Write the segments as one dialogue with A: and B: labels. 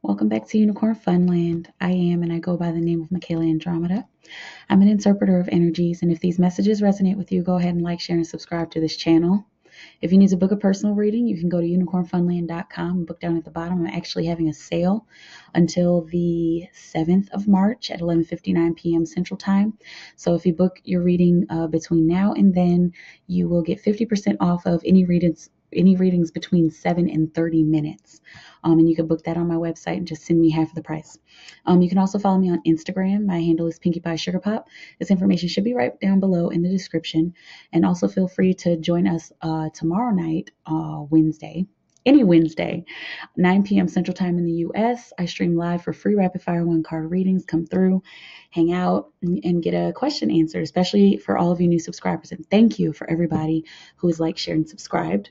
A: Welcome back to Unicorn Funland. I go by the name of MikaelaAndromeda. I'm an interpreter of energies, and if these messages resonate with you, go ahead and like, share, and subscribe to this channel. If you need to book a personal reading, you can go to unicornfunland.com and book down at the bottom. I'm actually having a sale until the 7th of March at 11:59 p.m. Central Time. So if you book your reading between now and then, you will get 50% off of any readings between 7 and 30 minutes. And you can book that on my website and just send me half the price. You can also follow me on Instagram. My handle is Pinkie Pie Sugar Pop. This information should be right down below in the description. And also feel free to join us tomorrow night, any Wednesday, 9 p.m. Central Time in the U.S. I stream live for free rapid fire one card readings. Come through, hang out, and get a question answered, especially for all of you new subscribers. And thank you for everybody who is liked, shared, and subscribed.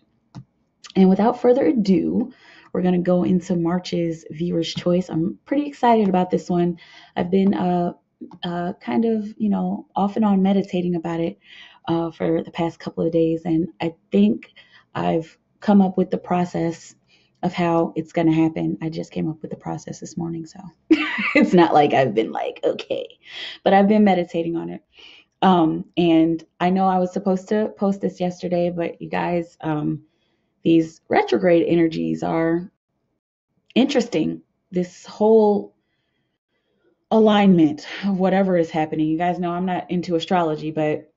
A: And without further ado, we're going to go into March's viewer's choice. I'm pretty excited about this one. I've been kind of, off and on meditating about it for the past couple of days. And I think I've come up with the process of how it's going to happen. I just came up with the process this morning. So it's not like I've been like, okay, but I've been meditating on it. And I know I was supposed to post this yesterday, but you guys, these retrograde energies are interesting. This whole alignment of whatever is happening. You guys know I'm not into astrology, but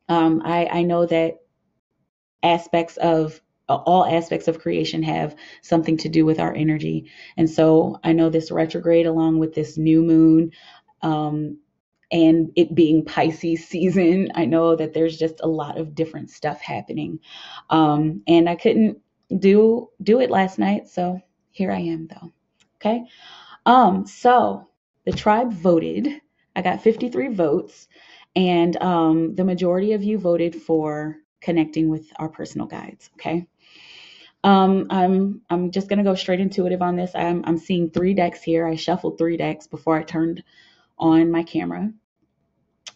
A: I know that all aspects of creation have something to do with our energy. And so I know this retrograde, along with this new moon, and it being Pisces season, I know that there's just a lot of different stuff happening. And I couldn't do it last night, so here I am though. Okay. So the tribe voted. I got 53 votes, and the majority of you voted for connecting with our personal guides. Okay. I'm just gonna go straight intuitive on this. I'm seeing 3 decks here. I shuffled 3 decks before I turned on my camera.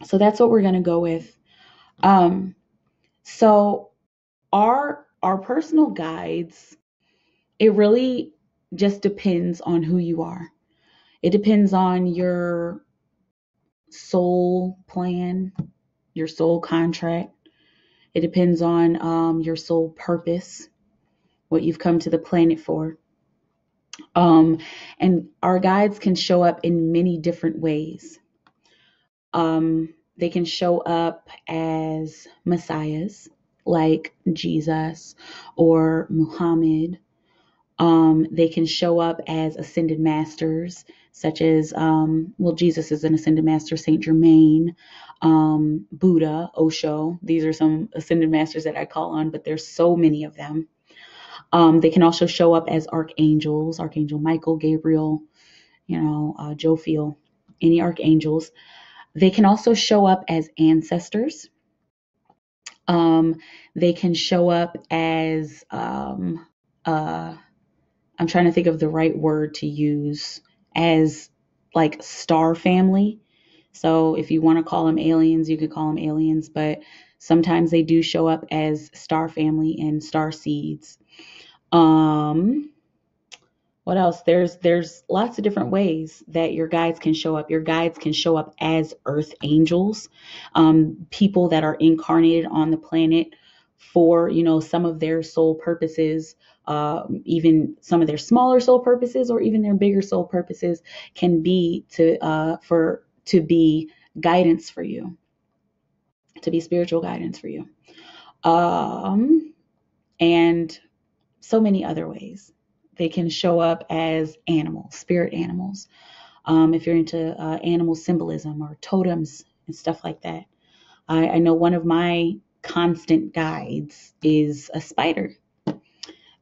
A: So that's what we're going to go with. So our personal guides, it really just depends on who you are. It depends on your soul plan, your soul contract. It depends on your soul purpose, what you've come to the planet for. And our guides can show up in many different ways. They can show up as messiahs like Jesus or Muhammad. They can show up as ascended masters, such as, Jesus is an ascended master, Saint Germain, Buddha, Osho. These are some ascended masters that I call on, but there's so many of them. They can also show up as archangels, Archangel Michael, Gabriel, Jophiel, any archangels. They can also show up as ancestors. They can show up as, I'm trying to think of the right word to use, as like star family. So if you want to call them aliens, you could call them aliens, but sometimes they do show up as star family and star seeds. What else? There's lots of different ways that your guides can show up. Your guides can show up as earth angels, people that are incarnated on the planet for, some of their soul purposes, even some of their smaller soul purposes, or even their bigger soul purposes can be to be guidance for you, to be spiritual guidance for you, and so many other ways. They can show up as animals, spirit animals. If you're into animal symbolism or totems and stuff like that. I know one of my constant guides is a spider.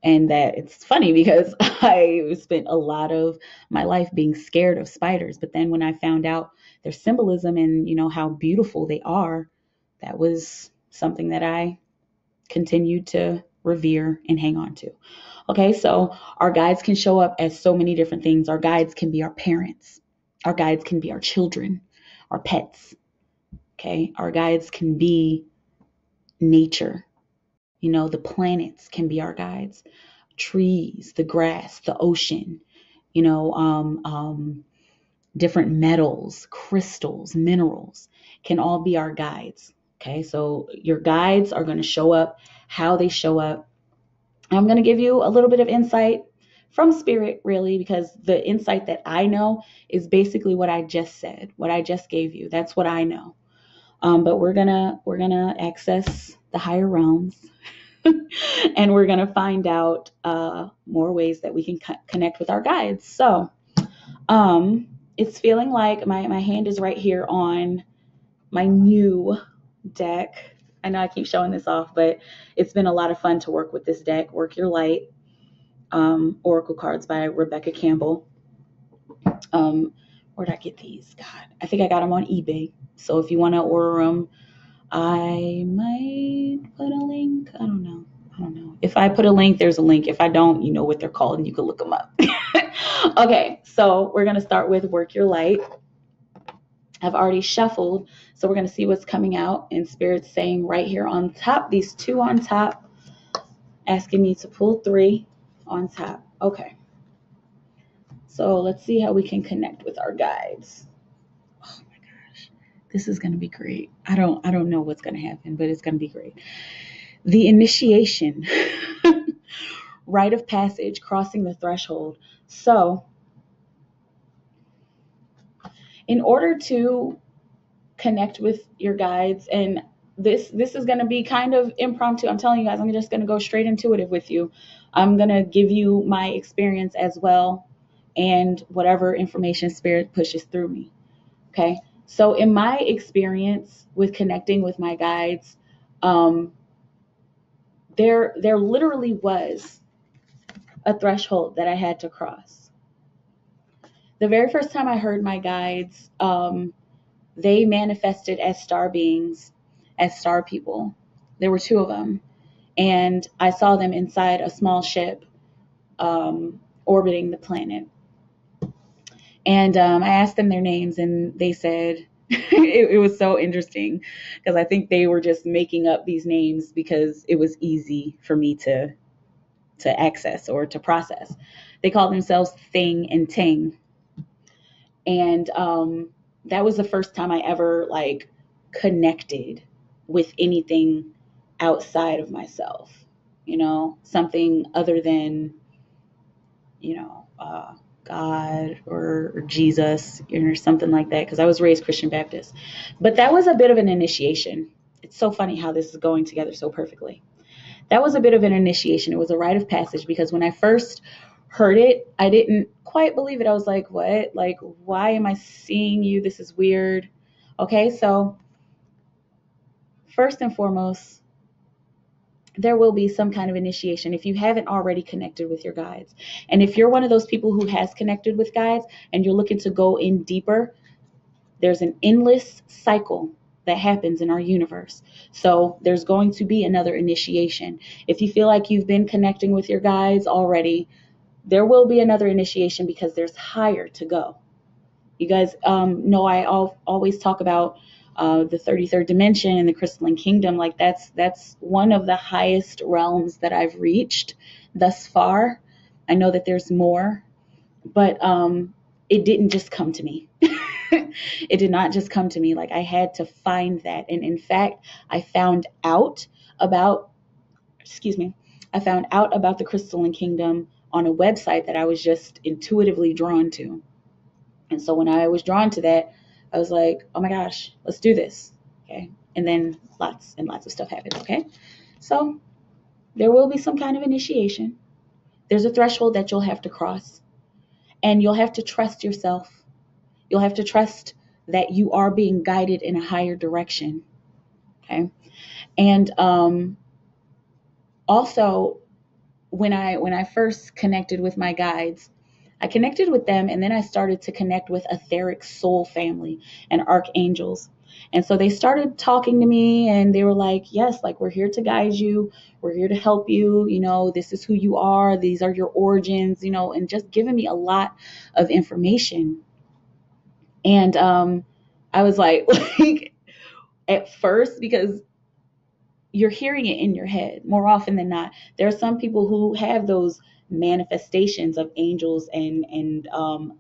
A: And that it's funny because I spent a lot of my life being scared of spiders. But then when I found out their symbolism and, how beautiful they are, that was something that I continued to revere and hang on to. Okay, so our guides can show up as so many different things. Our guides can be our parents. Our guides can be our children, our pets. Okay, our guides can be nature. The planets can be our guides. Trees, the grass, the ocean, different metals, crystals, minerals can all be our guides. Okay, so your guides are going to show up how they show up. I'm going to give you a little bit of insight from spirit, really, because the insight that I know is basically what I just said, what I just gave you. That's what I know. But we're gonna access the higher realms, and we're gonna find out more ways that we can connect with our guides. So it's feeling like my hand is right here on my new deck. I know I keep showing this off, but it's been a lot of fun to work with this deck, Work Your Light, Oracle cards by Rebecca Campbell. Where did I get these? God, I think I got them on eBay. So if you want to order them, I might put a link. I don't know. If I put a link, there's a link. If I don't, you know what they're called and you can look them up. Okay, so we're going to start with Work Your Light. I've already shuffled, so we're going to see what's coming out. And Spirit's saying right here on top, these two on top, asking me to pull 3 on top. Okay. So let's see how we can connect with our guides. Oh my gosh, this is going to be great. I don't know what's going to happen, but it's going to be great. The initiation, rite of passage, crossing the threshold. So in order to connect with your guides, and this is going to be kind of impromptu. I'm telling you guys, I'm just going to go straight intuitive with you. I'm going to give you my experience as well, and whatever information Spirit pushes through me. Okay. So in my experience with connecting with my guides, there literally was a threshold that I had to cross. The very first time I heard my guides, they manifested as star beings, as star people. There were 2 of them, and I saw them inside a small ship orbiting the planet. And I asked them their names, and they said, it was so interesting because I think they were just making up these names because it was easy for me to access or to process. They called themselves Thing and Ting. And that was the first time I ever connected with anything outside of myself, something other than, God or Jesus or something like that, because I was raised Christian Baptist. But that was a bit of an initiation. It's so funny how this is going together so perfectly. That was a bit of an initiation. It was a rite of passage because when I first heard it, I didn't quite believe it. I was like, what? Like, why am I seeing you? This is weird. Okay, so first and foremost, there will be some kind of initiation if you haven't already connected with your guides. And if you're one of those people who has connected with guides and you're looking to go in deeper, there's an endless cycle that happens in our universe. So there's going to be another initiation. If you feel like you've been connecting with your guides already, there will be another initiation because there's higher to go. You guys know I always talk about the 33rd dimension and the crystalline kingdom. Like that's one of the highest realms that I've reached thus far. I know that there's more, but it didn't just come to me. It did not just come to me. Like I had to find that. And in fact, I found out about the crystalline kingdom on a website that I was just intuitively drawn to. And so when I was drawn to that, I was like, oh my gosh, let's do this. Okay. And then lots and lots of stuff happens. Okay. So there will be some kind of initiation. There's a threshold that you'll have to cross, and you'll have to trust yourself. You'll have to trust that you are being guided in a higher direction. Okay. And also when I first connected with my guides, I connected with them, and then I started to connect with etheric soul family and archangels. And so they started talking to me, and they were like, yes, like we're here to guide you. We're here to help you. This is who you are. These are your origins, and just giving me a lot of information. And I was like at first, because you're hearing it in your head more often than not. There are some people who have those manifestations of angels and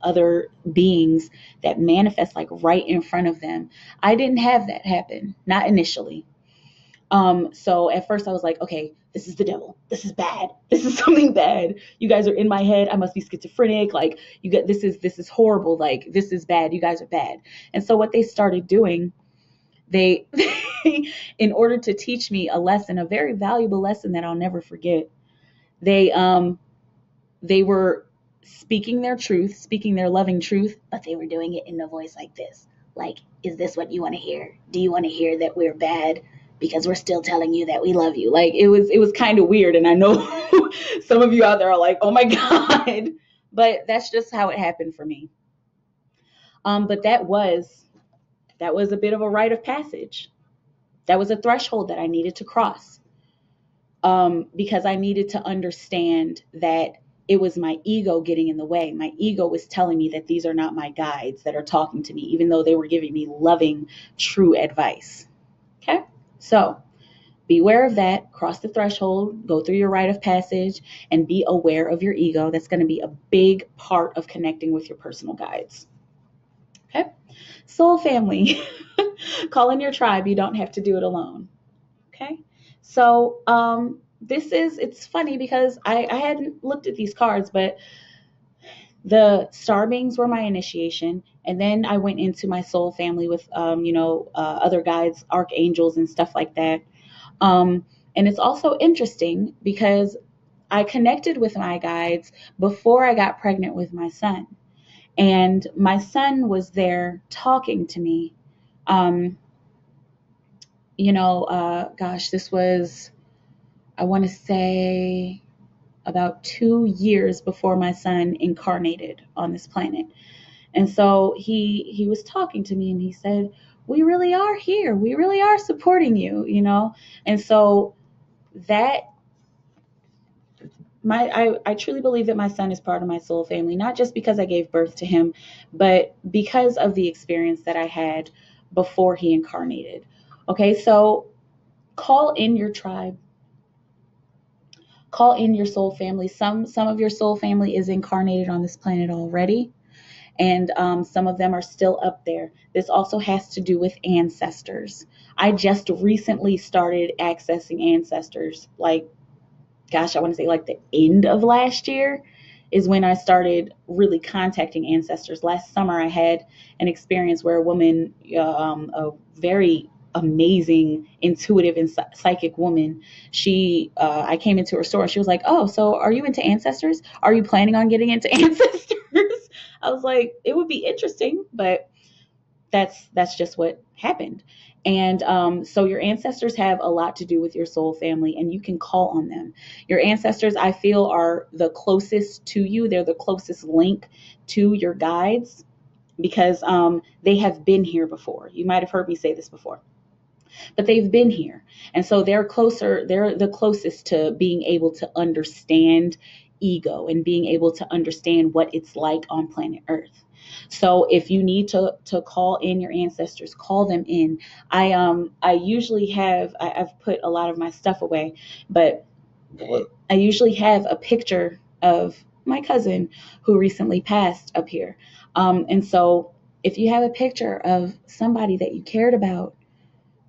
A: other beings that manifest like right in front of them. I didn't have that happen, not initially. So at first I was like, okay, this is the devil. This is bad. This is something bad. You guys are in my head. I must be schizophrenic. Like you get this is horrible. Like this is bad. You guys are bad. And so what they started doing, they in order to teach me a lesson, a very valuable lesson that I'll never forget, they they were speaking their truth, speaking their loving truth, but they were doing it in a voice like this. Like, is this what you want to hear? Do you want to hear that we're bad because we're still telling you that we love you? Like it was kind of weird, and I know some of you out there are like, "Oh my god." But that's just how it happened for me. But that was a bit of a rite of passage. That was a threshold that I needed to cross, because I needed to understand that it was my ego getting in the way. My ego was telling me that these are not my guides that are talking to me, even though they were giving me loving, true advice. Okay? So beware of that. Cross the threshold, go through your rite of passage, and be aware of your ego. That's going to be a big part of connecting with your personal guides. Okay? Soul family. Call in your tribe. You don't have to do it alone. Okay. So it's funny because I hadn't looked at these cards, but the star beings were my initiation. And then I went into my soul family with, other guides, archangels, and stuff like that. And it's also interesting because I connected with my guides before I got pregnant with my son. And my son was there talking to me. Um, this was, I want to say, about 2 years before my son incarnated on this planet. And so he was talking to me and he said, "We really are here. We really are supporting you." And so that I truly believe that my son is part of my soul family, not just because I gave birth to him, but because of the experience that I had before he incarnated. Okay, so call in your tribe, call in your soul family. Some of your soul family is incarnated on this planet already, and some of them are still up there. This also has to do with ancestors. I just recently started accessing ancestors, like, gosh, I want to say like the end of last year is when I started really contacting ancestors. Last summer, I had an experience where a woman, a very amazing, intuitive, and psychic woman, I came into her store and she was like, "Oh, so are you into ancestors? Are you planning on getting into ancestors?" I was like, it would be interesting, but that's just what happened. And so your ancestors have a lot to do with your soul family, and you can call on them. Your ancestors, I feel, are the closest to you. They're the closest link to your guides because they have been here before. You might have heard me say this before, but they've been here. And so they're closer, they're the closest to being able to understand ego and being able to understand what it's like on planet Earth. So if you need to call in your ancestors, call them in. I usually I've put a lot of my stuff away, but I usually have a picture of my cousin who recently passed up here. And so if you have a picture of somebody that you cared about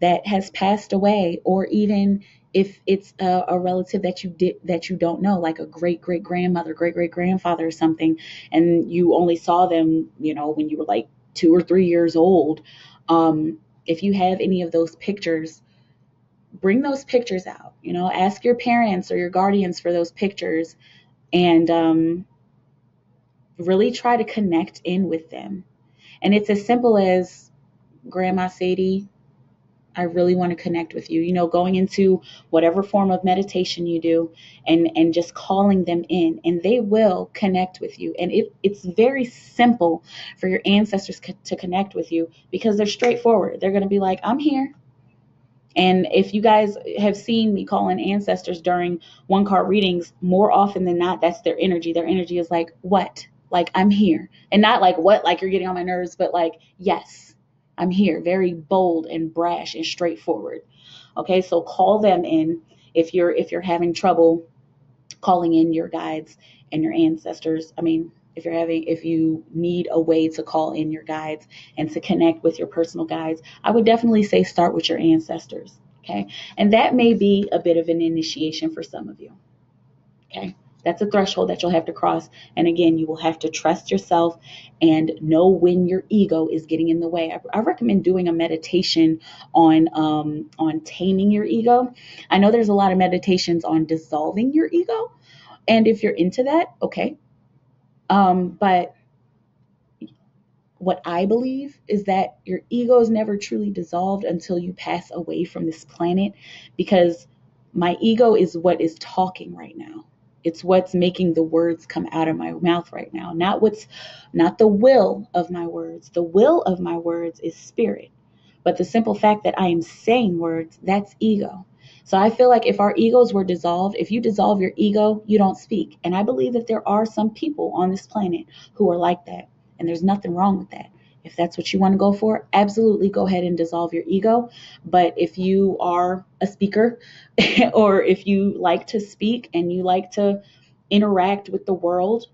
A: that has passed away, or even if it's a relative that you don't know, like a great great grandmother, great great grandfather or something, and you only saw them, when you were like 2 or 3 years old. If you have any of those pictures, bring those pictures out. Ask your parents or your guardians for those pictures, and really try to connect in with them. And it's as simple as, "Grandma Sadie, I really want to connect with you." Going into whatever form of meditation you do, and just calling them in, and they will connect with you. And it's very simple for your ancestors to connect with you because they're straightforward. They're going to be like, "I'm here." And if you guys have seen me call in ancestors during one card readings, more often than not, that's their energy. Their energy is like, "What?" Like, "I'm here." And not like, "What?" Like, "You're getting on my nerves," but like, "Yes, I'm here." Very bold and brash and straightforward. Okay, so call them in if you're having trouble calling in your guides and your ancestors. I mean, if you need a way to call in your guides and to connect with your personal guides, I would definitely say start with your ancestors. Okay. And that may be a bit of an initiation for some of you. Okay. That's a threshold that you'll have to cross. And again, you will have to trust yourself and know when your ego is getting in the way. I recommend doing a meditation on taming your ego. I know there's a lot of meditations on dissolving your ego. And if you're into that, okay. But what I believe is that your ego is never truly dissolved until you pass away from this planet, because my ego is what is talking right now. It's what's making the words come out of my mouth right now, not the will of my words. The will of my words is spirit. But the simple fact that I am saying words, that's ego. So I feel like if our egos were dissolved, if you dissolve your ego, you don't speak. And I believe that there are some people on this planet who are like that. And there's nothing wrong with that. If that's what you want to go for, absolutely go ahead and dissolve your ego. But if you are a speaker or if you like to speak and you like to interact with the world,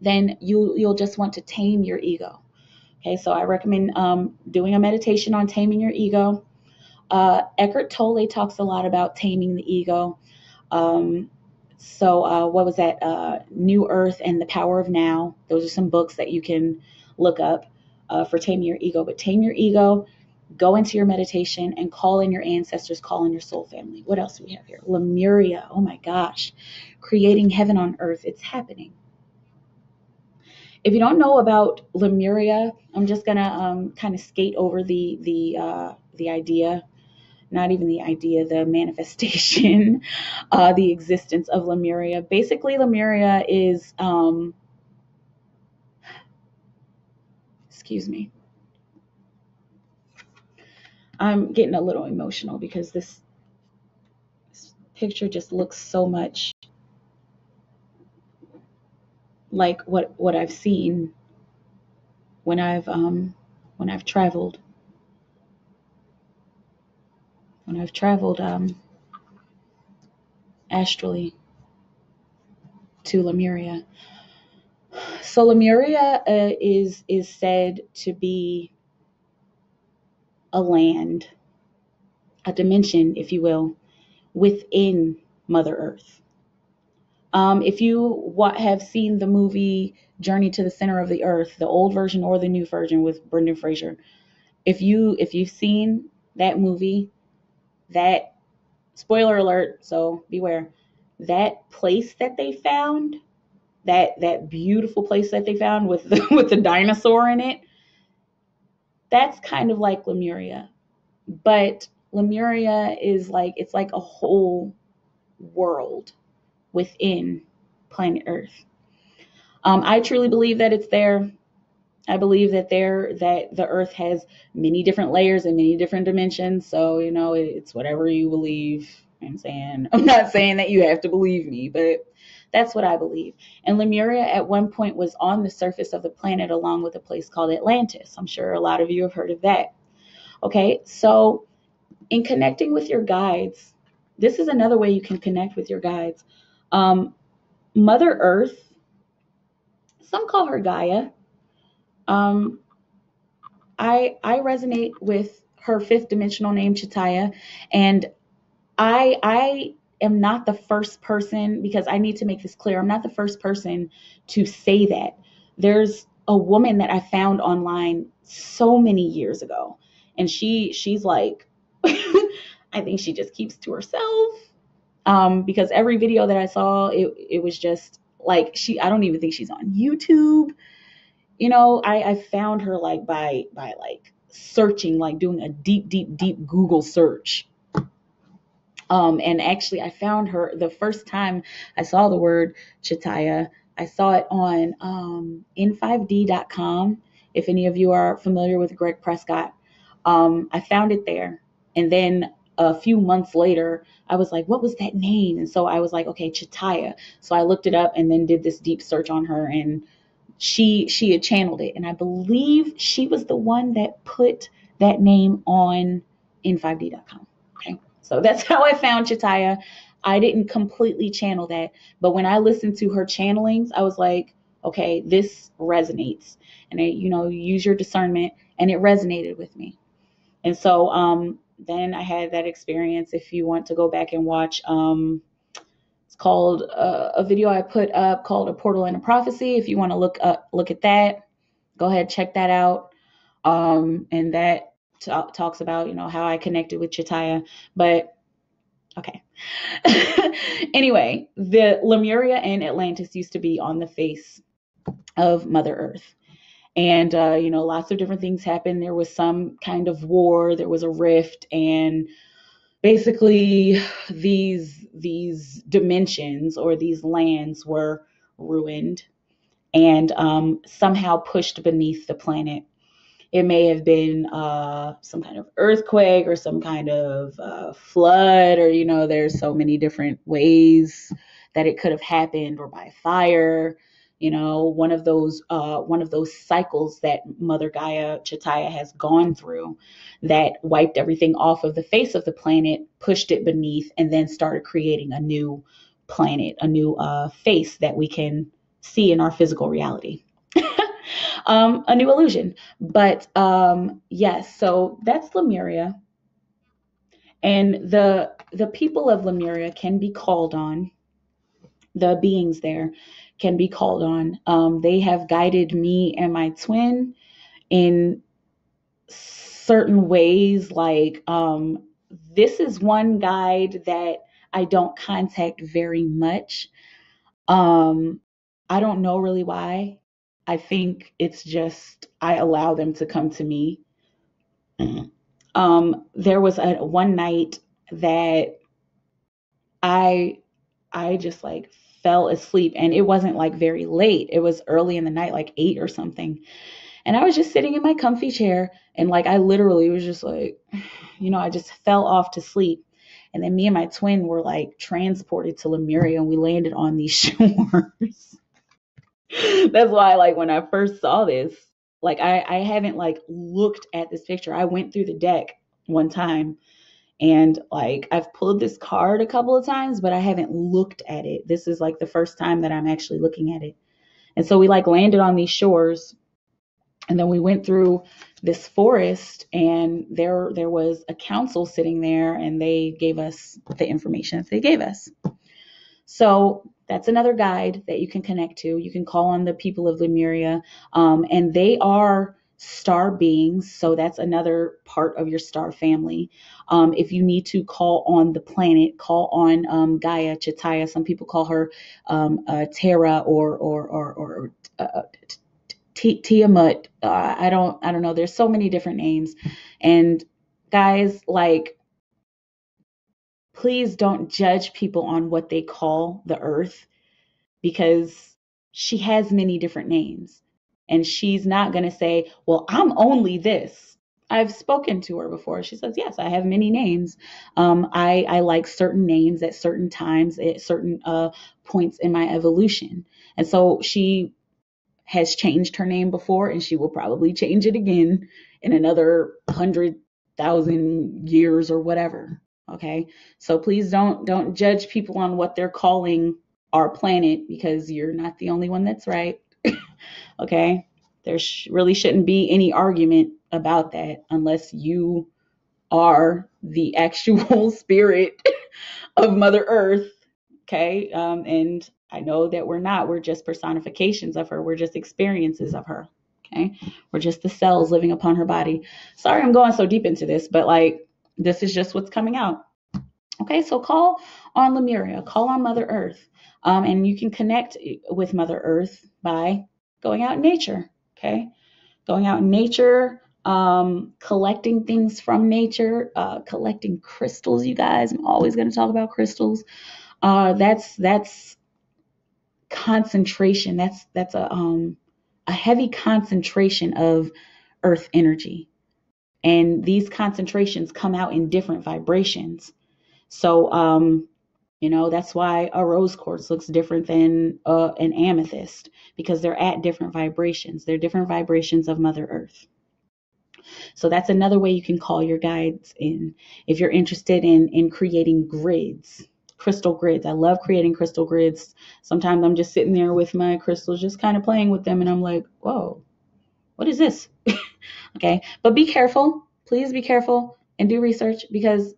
A: then you'll just want to tame your ego. Okay, so I recommend doing a meditation on taming your ego. Eckhart Tolle talks a lot about taming the ego. What was that? New Earth and the Power of Now. Those are some books that you can look up for taming your ego. But tame your ego, go into your meditation, and call in your ancestors, call in your soul family. What else do we have here? Lemuria. Oh my gosh. Creating heaven on earth. It's happening. If you don't know about Lemuria, I'm just gonna kind of skate over the idea, not even the idea, the manifestation, the existence of Lemuria. Basically, Lemuria is, excuse me, I'm getting a little emotional because this picture just looks so much like what I've seen when I've traveled. When I've traveled astrally to Lemuria. So Lemuria is said to be a land, a dimension, if you will, within Mother Earth. If you have seen the movie Journey to the Center of the Earth, the old version or the new version with Brendan Fraser, if you've seen that movie, that, spoiler alert, so beware, that place that they found, that beautiful place that they found with the dinosaur in it, that's kind of like Lemuria. But Lemuria is it's like a whole world within planet Earth. I truly believe that it's there. I believe that the Earth has many different layers and many different dimensions. So, it's whatever you believe. I'm not saying that you have to believe me, but that's what I believe. And Lemuria at one point was on the surface of the planet along with a place called Atlantis. I'm sure a lot of you have heard of that. Okay, so in connecting with your guides, this is another way you can connect with your guides. Mother Earth, some call her Gaia. I resonate with her fifth dimensional name, Chitaya, and I am not the first person, because I need to make this clear. I'm not the first person to say that. There's a woman that I found online so many years ago, and she's like, I think she just keeps to herself. Because every video that I saw, it was just like I don't even think she's on YouTube. I found her by searching, doing a deep Google search. And actually I found her the first time I saw the word Chitaya. I saw it on n5d.com. If any of you are familiar with Greg Prescott, I found it there. And then a few months later, I was like, what was that name? And so I was like, okay, Chitaya. So I looked it up and then did this deep search on her, and she had channeled it. And I believe she was the one that put that name on n5d.com. Okay. So that's how I found Chitaya. I didn't completely channel that, but when I listened to her channelings, I was like, okay, this resonates. And use your discernment, and it resonated with me. And so then I had that experience. If you want to go back and watch, it's called a video I put up called "A Portal and a Prophecy." If you want to look at that, go ahead, check that out. And that talks about how I connected with Chitaya. But okay. Anyway, the Lemuria and Atlantis used to be on the face of Mother Earth. And, lots of different things happened. There was some kind of war, there was a rift, and basically these dimensions or these lands were ruined and somehow pushed beneath the planet. It may have been some kind of earthquake or some kind of flood, or there's so many different ways that it could have happened, or by fire. One of those cycles that Mother Gaia Chitaya has gone through, that wiped everything off of the face of the planet, pushed it beneath, and then started creating a new planet, a new face that we can see in our physical reality. A new illusion. But yes, so that's Lemuria. And the people of Lemuria can be called on. The beings there can be called on. They have guided me and my twin in certain ways. Like this is one guide that I don't contact very much. I don't know really why. I think it's just I allow them to come to me. There was one night that I just like fell asleep, and it wasn't like very late. It was early in the night, like 8 or something. And I was just sitting in my comfy chair, and like I literally was just like, I just fell off to sleep. And then me and my twin were like transported to Lemuria, and we landed on these shores. That's why, like, when I first saw this, like, I haven't like looked at this picture. I went through the deck one time, and like I've pulled this card a couple of times, but I haven't looked at it. This is like the first time that I'm actually looking at it. And so we like landed on these shores, and then we went through this forest, and there was a council sitting there, and they gave us the information that they gave us. So that's another guide that you can connect to. You can call on the people of Lemuria, and they are star beings. So that's another part of your star family. If you need to call on the planet, call on Gaia Chitaya. Some people call her Terra or Tiamat. I don't know. There's so many different names, and guys, like, please don't judge people on what they call the earth, because she has many different names, and she's not going to say, well, I'm only this. I've spoken to her before. She says, yes, I have many names. I like certain names at certain times, at certain points in my evolution. And so she has changed her name before, and she will probably change it again in another 100,000 years or whatever. Okay. So please don't judge people on what they're calling our planet, because you're not the only one that's right. Okay. There really shouldn't be any argument about that unless you are the actual spirit of Mother Earth. Okay. And I know that we're not. We're just personifications of her. We're just experiences of her. Okay. We're just the cells living upon her body. Sorry, I'm going so deep into this, but like, this is just what's coming out. Okay. So call on Lemuria, call on Mother Earth. And you can connect with Mother Earth by going out in nature. Okay. Going out in nature, collecting things from nature, collecting crystals, you guys. I'm always going to talk about crystals. That's concentration. That's a heavy concentration of earth energy. And these concentrations come out in different vibrations. So that's why a rose quartz looks different than an amethyst, because they're at different vibrations. They're different vibrations of Mother Earth. So that's another way you can call your guides in if you're interested in creating grids. crystal grids. I love creating crystal grids. Sometimes I'm just sitting there with my crystals, just kind of playing with them, and I'm like, whoa, what is this? Okay, but be careful. Please be careful and do research, because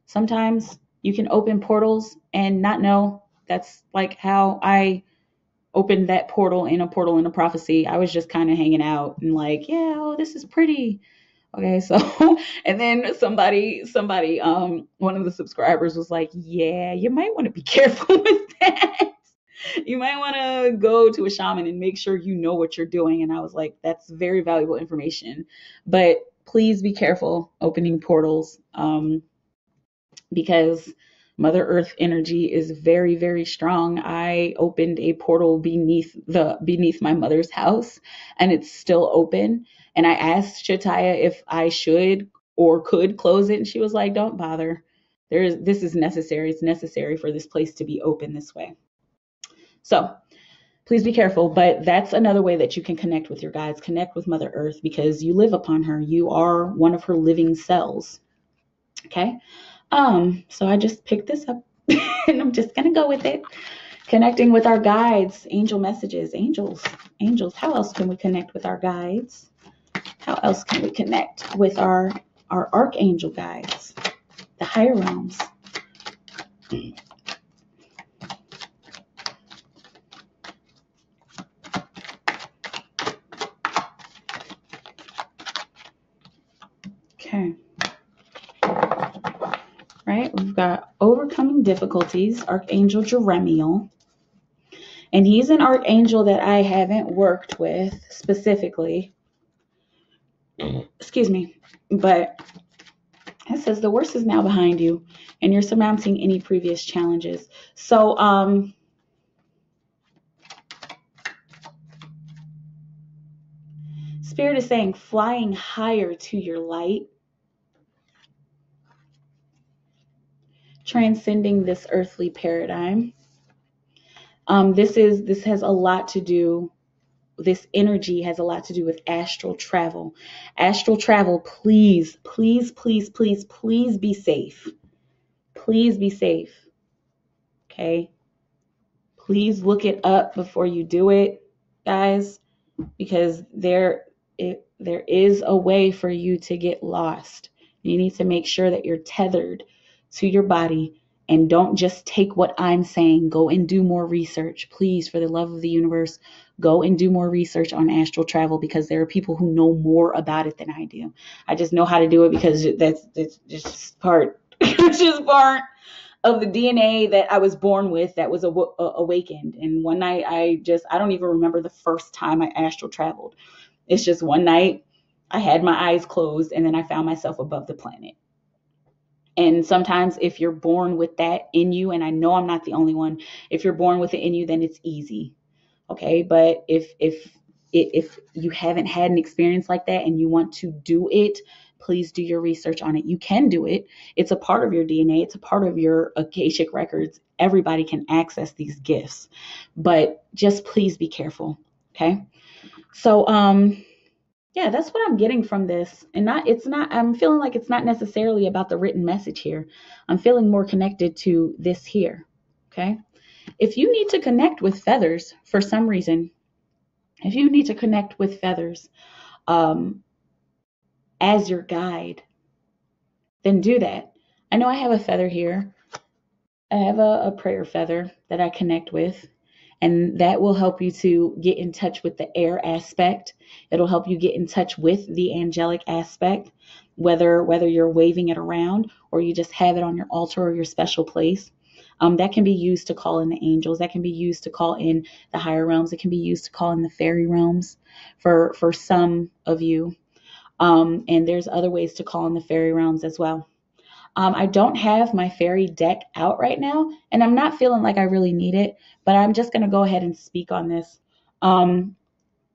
A: sometimes you can open portals and not know. That's like how I opened that portal in a prophecy. I was just kind of hanging out and like, yeah, oh, this is pretty. Okay, so and then somebody, one of the subscribers was like, yeah, you might want to be careful with that. You might want to go to a shaman and make sure you know what you're doing. And I was like, that's very valuable information. But please be careful opening portals, because Mother Earth energy is very, very strong. I opened a portal beneath my mother's house, and it's still open. And I asked Shataya if I should or could close it, and she was like, "Don't bother. This is necessary. It's necessary for this place to be open this way." So please be careful. But that's another way that you can connect with your guides, connect with Mother Earth, because you live upon her. You are one of her living cells. Okay. So I just picked this up and I'm just gonna go with it. Connecting with our guides, angel messages, angels. How else can we connect with our guides? How else can we connect with our archangel guides, the higher realms? Okay. Right, we've got overcoming difficulties, Archangel Jeremiel. And he's an archangel that I haven't worked with specifically. Excuse me. But it says the worst is now behind you and you're surmounting any previous challenges. So, Spirit is saying flying higher to your light, transcending this earthly paradigm. This has a lot to do. This energy has a lot to do with astral travel. Astral travel, please, please, please, please, please be safe. Please be safe. Okay. Please look it up before you do it, guys, because there is a way for you to get lost. You need to make sure that you're tethered to your body, and don't just take what I'm saying. Go and do more research. Please, for the love of the universe, go and do more research on astral travel, because there are people who know more about it than I do. I just know how to do it because it's just part it's just part of the DNA that I was born with, that was awakened. And one night I don't even remember the first time I astral traveled. It's just one night I had my eyes closed and then I found myself above the planet. And sometimes if you're born with that in you, and I know I'm not the only one, if you're born with it in you, then it's easy. Okay. But if you haven't had an experience like that and you want to do it, please do your research on it. You can do it. It's a part of your DNA. It's a part of your Akashic records. Everybody can access these gifts, but just please be careful. Okay. So, yeah, that's what I'm getting from this. And I'm feeling like it's not necessarily about the written message here. I'm feeling more connected to this here. Okay. If you need to connect with feathers for some reason, if you need to connect with feathers as your guide, then do that. I know I have a feather here. I have a prayer feather that I connect with, and that will help you to get in touch with the air aspect. It'll help you get in touch with the angelic aspect, whether you're waving it around or you just have it on your altar or your special place. That can be used to call in the angels. That can be used to call in the higher realms. It can be used to call in the fairy realms for some of you. And there's other ways to call in the fairy realms as well. I don't have my fairy deck out right now, and I'm not feeling like I really need it, but I'm just going to go ahead and speak on this.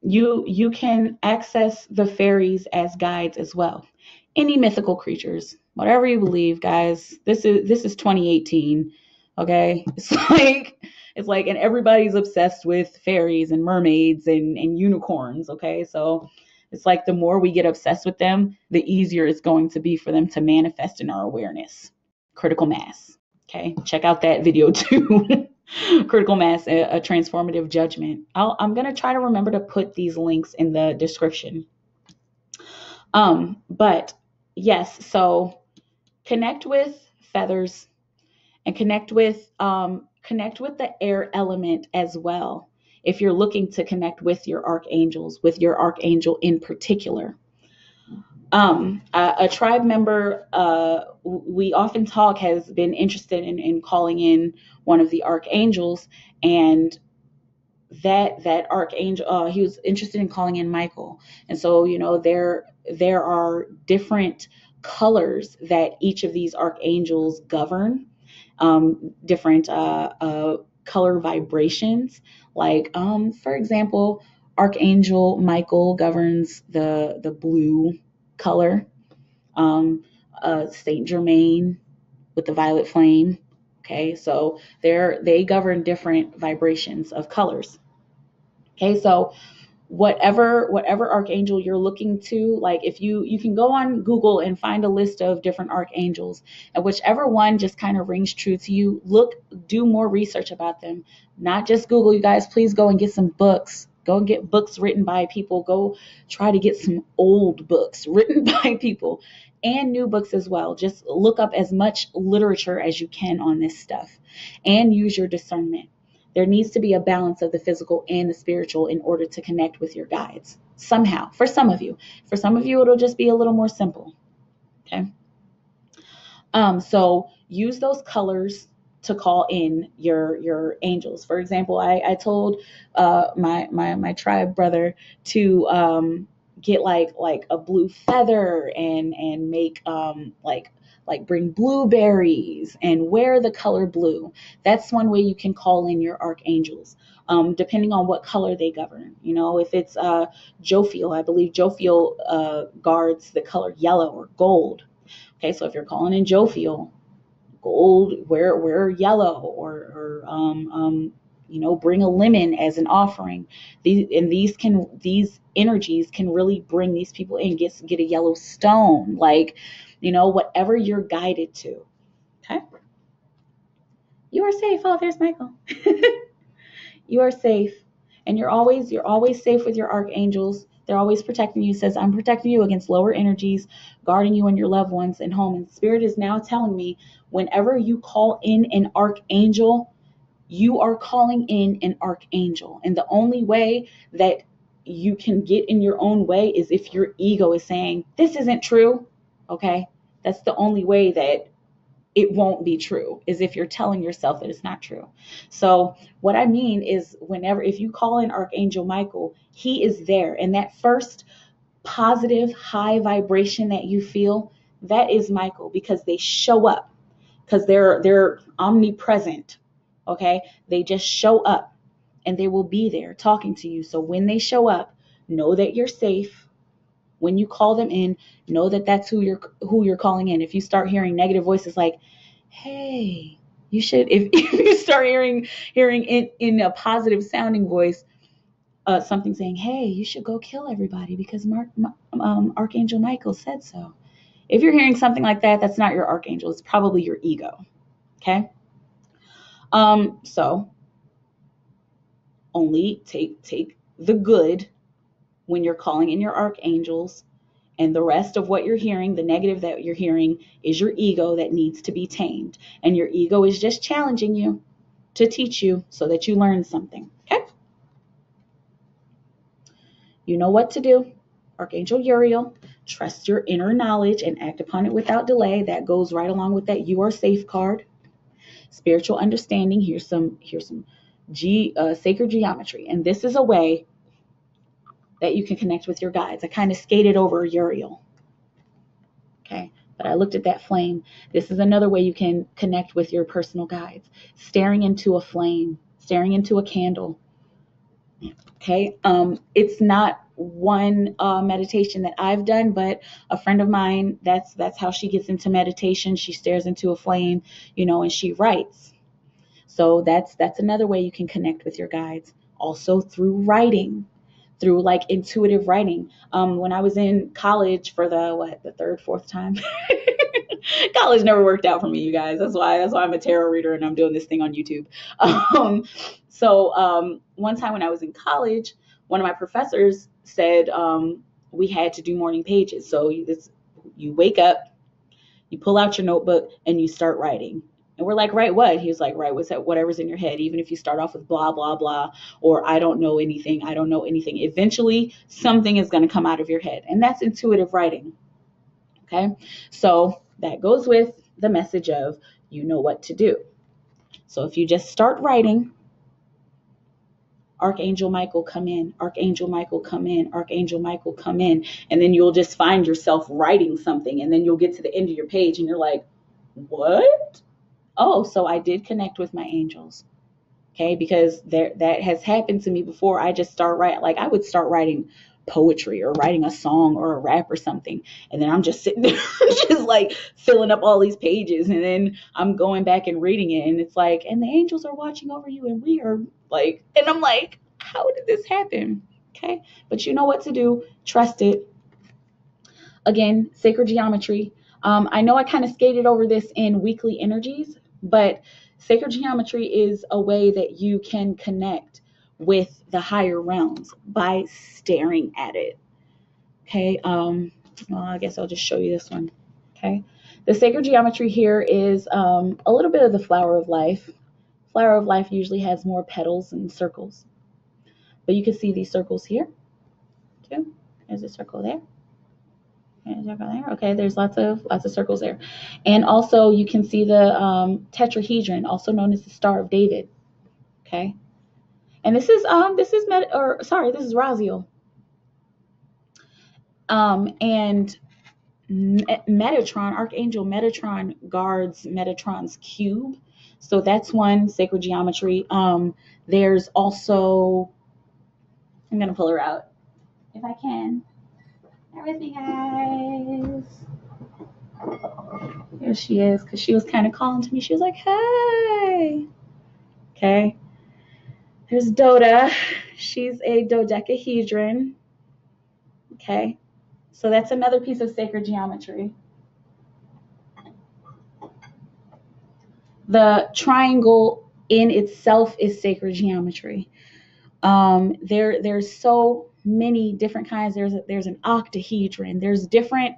A: You can access the fairies as guides as well. Any mythical creatures, whatever you believe, guys. This is 2018. Okay, it's like, and everybody's obsessed with fairies and mermaids and unicorns. Okay, so it's like the more we get obsessed with them, the easier it's going to be for them to manifest in our awareness. Critical mass. Okay, check out that video too. Critical mass, a transformative judgment. I'm gonna try to remember to put these links in the description. But yes, so connect with feathers and connect with the air element as well. If you're looking to connect with your archangels, with your archangel in particular. A tribe member we often talk has been interested in calling in one of the archangels, and that archangel he was interested in calling in Michael. And so there are different colors that each of these archangels govern, different color vibrations. Like for example, Archangel Michael governs the blue color. Saint Germain with the violet flame. Okay, so they govern different vibrations of colors. Okay, so whatever archangel you're looking to, like if you can go on Google and find a list of different archangels, and whichever one just kind of rings true to you, do more research about them. Not just Google, you guys. Please go and get some books. Go and get books written by people. Go try to get some old books written by people, and new books as well. Just look up as much literature as you can on this stuff, and use your discernment. There needs to be a balance of the physical and the spiritual in order to connect with your guides somehow. For some of you, it'll just be a little more simple. Okay. So use those colors to call in your angels. For example, I told my tribe brother to get like a blue feather and make like bring blueberries and wear the color blue. That's one way you can call in your archangels. Depending on what color they govern. If it's Jophiel, I believe Jophiel guards the color yellow or gold. Okay, so if you're calling in Jophiel, gold, wear yellow, or bring a lemon as an offering. These energies can really bring these people in. Get a yellow stone, like whatever you're guided to. Okay, you are safe. Oh, there's Michael. You are safe, and you're always safe with your archangels. They're always protecting you. It says, I'm protecting you against lower energies, guarding you and your loved ones and home. And Spirit is now telling me, whenever you call in an archangel, you are calling in an archangel. And the only way that you can get in your own way is if your ego is saying, this isn't true. Okay? That's the only way that it won't be true, is if you're telling yourself that it's not true. So what I mean is, if you call in Archangel Michael, he is there. And that first positive high vibration that you feel, that is Michael, because they show up, because they're omnipresent. Okay. They just show up, and they will be there talking to you. So when they show up, know that you're safe. When you call them in, know that that's who you're calling in. If you start hearing negative voices like, hey, you should, if you start hearing in a positive sounding voice, something saying, hey, you should go kill everybody because Archangel Michael said so. If you're hearing something like that, that's not your archangel. It's probably your ego. Okay. So only take the good when you're calling in your archangels, and the rest of what you're hearing, the negative that you're hearing, is your ego that needs to be tamed. And your ego is just challenging you to teach you so that you learn something. Okay? You know what to do. Archangel Uriel, trust your inner knowledge and act upon it without delay. That goes right along with that you are safe card. Spiritual understanding. Here's some sacred geometry. And this is a way that you can connect with your guides. I kind of skated over Uriel. Okay, but I looked at that flame. This is another way you can connect with your personal guides. Staring into a flame, staring into a candle. Okay, it's not one meditation that I've done, but a friend of mine, that's how she gets into meditation. She stares into a flame, and she writes. So that's another way you can connect with your guides. Also through writing, through like intuitive writing. When I was in college for the third, fourth time, College never worked out for me, you guys. That's why I'm a tarot reader and I'm doing this thing on YouTube. One time when I was in college, one of my professors said we had to do morning pages. So you wake up, you pull out your notebook, and you start writing. And we're like, write what? He was like, write whatever's in your head, even if you start off with blah, blah, blah, or I don't know anything. Eventually, something is going to come out of your head. And that's intuitive writing. Okay. So that goes with the message of you know what to do. So if you just start writing, Archangel Michael, come in, Archangel Michael, come in, Archangel Michael, come in. And then you'll just find yourself writing something. And then you'll get to the end of your page and you're like, what? Oh, so I did connect with my angels. Okay, because that has happened to me before. I just start writing, like I would start writing poetry or writing a song or a rap or something. And then I'm just sitting there just like filling up all these pages. And then I'm going back and reading it. And it's like, and the angels are watching over you. And we are like, and I'm like, how did this happen? Okay, but you know what to do. Trust it. Again, sacred geometry. I know I kind of skated over this in weekly energies, but sacred geometry is a way that you can connect with the higher realms by staring at it. Okay. Well, I guess I'll just show you this one. Okay. The sacred geometry here is a little bit of the flower of life. Flower of life usually has more petals and circles, but you can see these circles here too. There's a circle there. Okay, there's lots of circles there, and also you can see the tetrahedron, also known as the Star of David. Okay, and this is Raziel, and Metatron, Archangel Metatron guards Metatron's cube, so that's one sacred geometry. There's also, I'm gonna pull her out if I can. Bear with me, guys. Here she is, because she was kind of calling to me. She was like, hey. Okay. There's Doda. She's a dodecahedron. Okay. So that's another piece of sacred geometry. The triangle in itself is sacred geometry. There's so many different kinds. There's an octahedron. There's different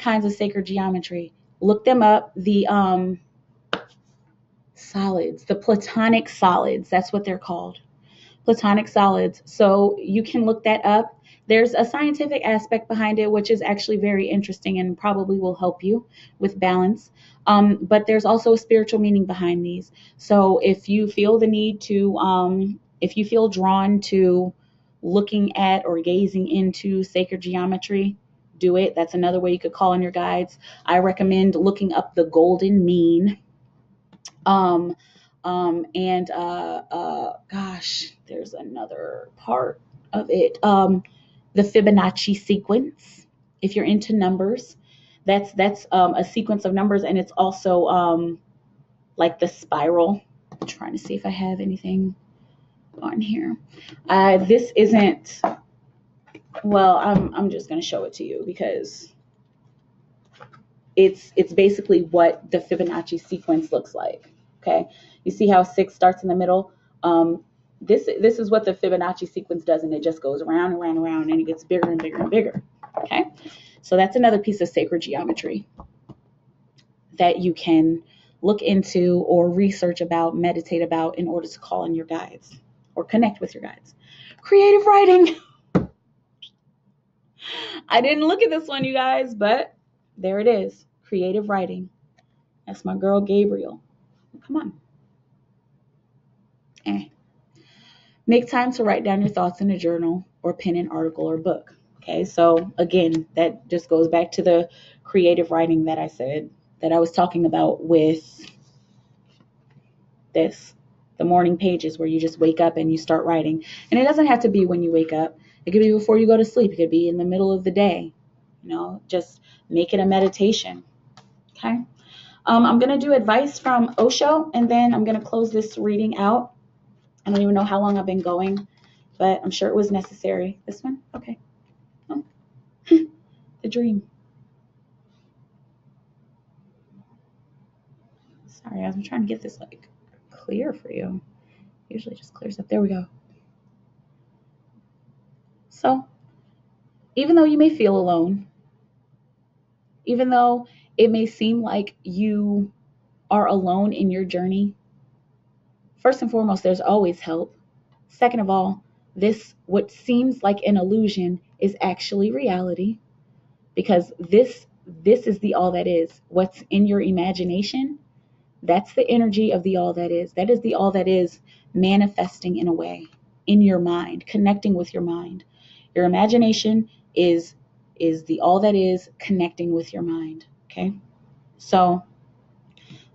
A: kinds of sacred geometry. Look them up. The solids, the platonic solids, that's what they're called. Platonic solids. So you can look that up. There's a scientific aspect behind it, which is actually very interesting and probably will help you with balance. But there's also a spiritual meaning behind these. So if you feel the need to, if you feel drawn to looking at or gazing into sacred geometry, do it. That's another way you could call on your guides. I recommend looking up the golden mean. Gosh, there's another part of it. The Fibonacci sequence. If you're into numbers, that's a sequence of numbers, and it's also like the spiral. I'm trying to see if I have anything on here. This isn't. Well, I'm just going to show it to you because it's basically what the Fibonacci sequence looks like. Okay, you see how 6 starts in the middle. This is what the Fibonacci sequence does, and it just goes around and around and around, and it gets bigger and bigger and bigger. Okay, so that's another piece of sacred geometry that you can look into or research about, meditate about in order to call in your guides or connect with your guides. Creative writing. I didn't look at this one, you guys, but there it is. Creative writing. That's my girl Gabriel. Come on. Make time to write down your thoughts in a journal or pen an article or book. Okay, so again, that just goes back to the creative writing that I said that I was talking about with this, the morning pages where you just wake up and you start writing. And it doesn't have to be when you wake up. It could be before you go to sleep. It could be in the middle of the day. Just make it a meditation. Okay. I'm going to do advice from Osho, and then I'm going to close this reading out. I don't even know how long I've been going, but I'm sure it was necessary. This one? Okay. Oh. The dream. Sorry, I'm trying to get this like clear for you. Usually just clears up. There we go. So, even though you may feel alone, even though it may seem like you are alone in your journey, first and foremost, there's always help. Second of all, this, what seems like an illusion, is actually reality, because this is the all that is. What's in your imagination, that's the energy of the all that is. That is the all that is manifesting in a way in your mind, connecting with your mind. Your imagination is the all that is connecting with your mind. Okay? So,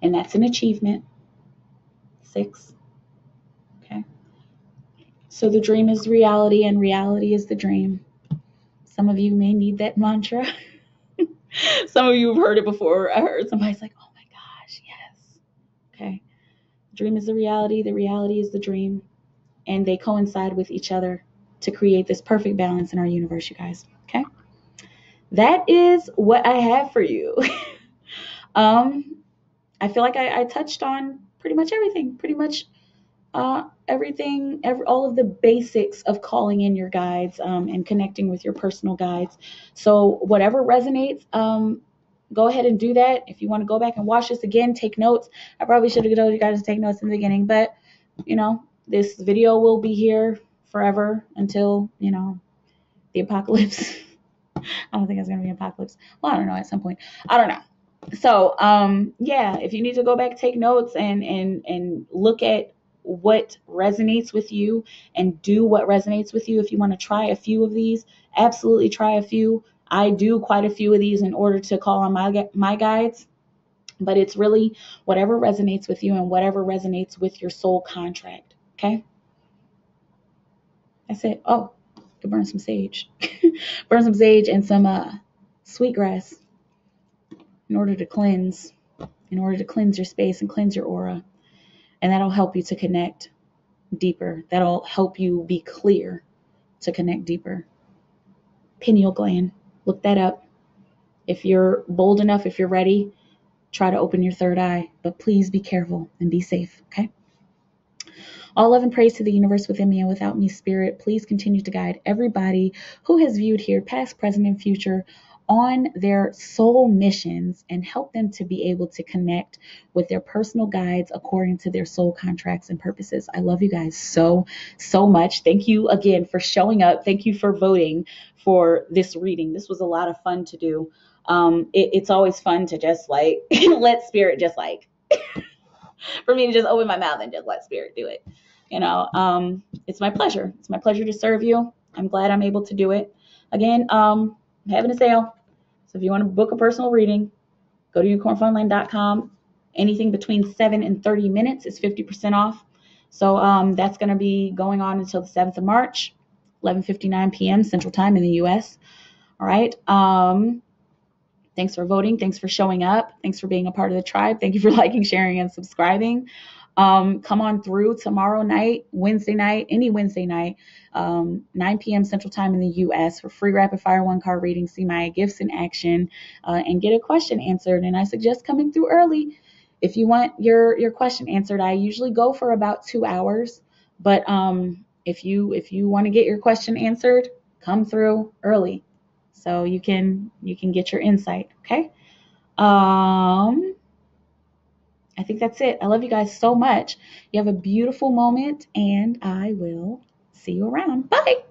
A: and that's an achievement. 6. Okay? So the dream is reality and reality is the dream. Some of you may need that mantra. Some of you have heard it before. I heard somebody's like, oh my gosh, yes. Okay. Dream is the reality is the dream. And they coincide with each other to create this perfect balance in our universe, you guys. Okay. That is what I have for you. I feel like I touched on pretty much everything, everything, all of the basics of calling in your guides, and connecting with your personal guides. So whatever resonates, go ahead and do that. If you want to go back and watch this again, take notes. I probably should have told you guys to take notes in the beginning, but this video will be here forever until, the apocalypse. I don't think it's going to be an apocalypse. Well, I don't know, at some point. I don't know. So, yeah, if you need to go back, take notes and look at what resonates with you and do what resonates with you. If you want to try a few of these, absolutely try a few. I do quite a few of these in order to call on my guides, but it's really whatever resonates with you and whatever resonates with your soul contract. Okay. That's it. Oh, could burn some sage, burn some sage and some sweetgrass in order to cleanse your space and cleanse your aura. And that'll help you to connect deeper. That'll help you be clear to connect deeper. Pineal gland, look that up. If you're bold enough, if you're ready, try to open your third eye, but please be careful and be safe, okay? All love and praise to the universe within me and without me, Spirit. Please continue to guide everybody who has viewed here, past, present, and future, on their soul missions and help them to be able to connect with their personal guides according to their soul contracts and purposes. I love you guys so, so much. Thank you again for showing up. Thank you for voting for this reading. This was a lot of fun to do. It's always fun to just like let Spirit just like for me to just open my mouth and just let Spirit do it. It's my pleasure. It's my pleasure to serve you. I'm glad I'm able to do it. Again, I'm having a sale. So if you want to book a personal reading, go to unicornfunline.com. Anything between 7 and 30 minutes is 50% off. So that's going to be going on until the 7th of March, 11:59 p.m. Central Time in the U.S. All right. Thanks for voting. Thanks for showing up. Thanks for being a part of the tribe. Thank you for liking, sharing, and subscribing. Come on through tomorrow night, Wednesday night, any Wednesday night, 9 p.m. Central Time in the U.S. for free rapid fire 1-card reading. See my gifts in action and get a question answered. And I suggest coming through early if you want your question answered. I usually go for about 2 hours, but if you want to get your question answered, come through early so you can get your insight. Okay. I think that's it. I love you guys so much. You have a beautiful moment, and I will see you around. Bye.